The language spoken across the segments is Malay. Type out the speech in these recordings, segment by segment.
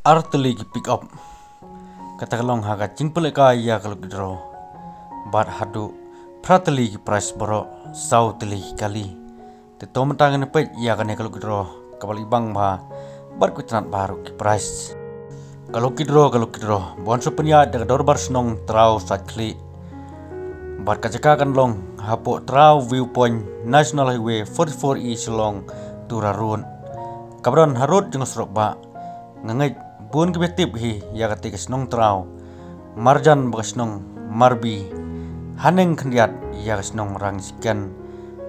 Arteli ki pick up katakalong haga jingpele ka ya kalau kidro bat hadu prateli ki price boro sauteli kali te tomatangan pe ya kan kalau kidro kabal ibang ba bat kutran baru ki price kalau kidro bonso penya daga dorbar snong trau sakli bat kajaka kan long hapo trau viewpoint national highway 44E Selong Turarun kabron harut jeng serok ba ngangai bun kebetip hi ya ketika senong trau marjan bagas senong marbi haneng kendiat ya senong rangsikan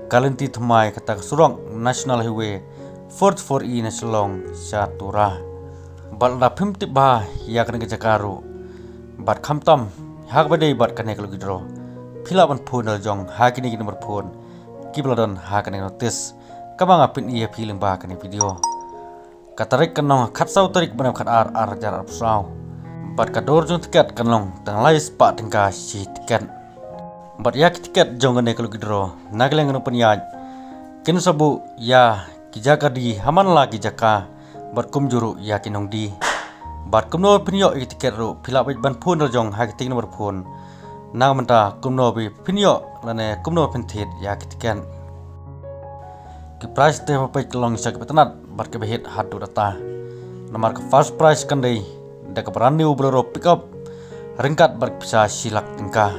kalenti thmai kata surong national highway 44E na Selong Satura bal da phimtip ba ya kan ke jakaru bat khamtam hak badai bat kan eklo gidro philaban phone jong hakini ki nomor phone kibladon hakane notice kabang apin iya film ba kan video katarik kanong khatsau tarik banam khat ar jar apsau bat kador jong tiket kanong tang lais pa tingka si tiket bat yak tiket jong ne kalau gidro nagleng no penyaj kin sabu ya kijaka di haman la kijaka bat kum juru ya kinong di bat kumno pinyo tiket ru phila ban phone jong ha ting nomor phone nang menta kumno bi pinyo lane kumno pinthit ya tiket ki price te papai kelong sak betanat bar ke behit hadu data nomor ke first price kandai da ke brand new bolero pickup ringkat bar bisa silak tingkah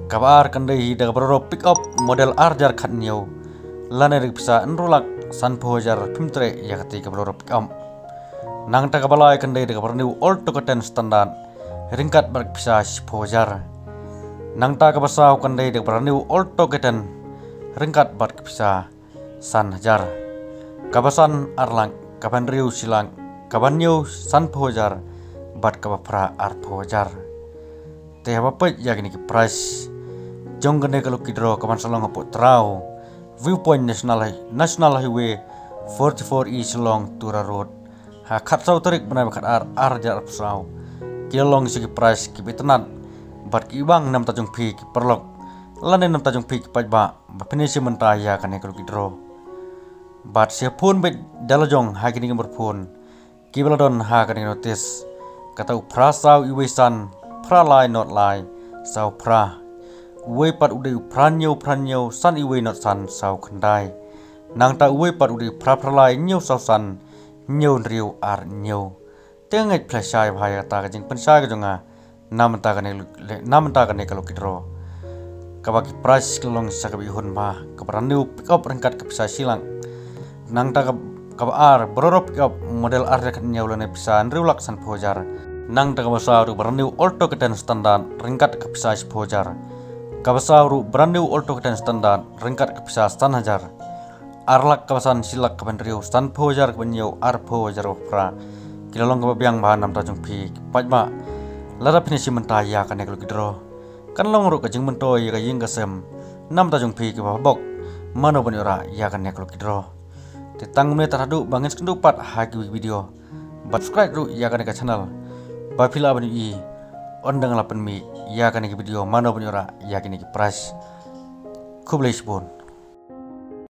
kabar kandai da ke bolero pickup model arjar khatnyo lane rik bisa enrulak sanpo jar pimtre ya kati ke bolero pickup nang ta kabalai kandai da ke brand new auto content standard ringkat bar bisa sipojar nang ta kabasau kandai da ke brand new auto content ringkat bar bisa san hajar kabasan arlang kaban riu silang kaban new san pojar bat kabapra ar pojar te apa ya gini ki price jong gane kalau kidro kaban salong apo trau viewpoint national highway 44E Selong Tura Road ha khatsau tarik banai khat ar jar apsau kilong sigi price ki betenan bat ki bang nam tajung phi ki perlok lane nam tajung phi ki pajba bapinisi mentaya kane kalau kidro bat siapun bet dalajong hakini nomor phone kibaladon hakani notice kata prasau iwesan pralai not lai sau pra uwe pat ude pranyo san iwe not san sau khandai nang ta uwe pat ude pralai nyo sau san nyo riu ar nyo tengai plasai bhaya ta jing pensai jonga nam ta kane kalau kidro kabaki price kelong sakabi hun ba kabranu pick up rengkat kapsa silang nang ta kabar bororop pick up model arja khatnya ulane bisa nriulak san pojar nang ta kabasaru brand new auto keten standard rengkat kapsa pojar kabasaru brand new auto keten standard rengkat kapsa stan hajar arlak kabasan silak kaban riu stan pojar kabanyo ar pojar opra kilalong kababiang bahan nam tajung pi pajma lara pinisi mentaya kan eklo gidro kan long ru kajing mento ya kajing kasem nam tajung pi ke babok mano banyora ya kan eklo gidro titang menit terhadu bangin sekendupat hagi video subscribe ru ya kan channel bapila bani i ondang lapan mi ya kan video mano banyora ya kini price kublai spon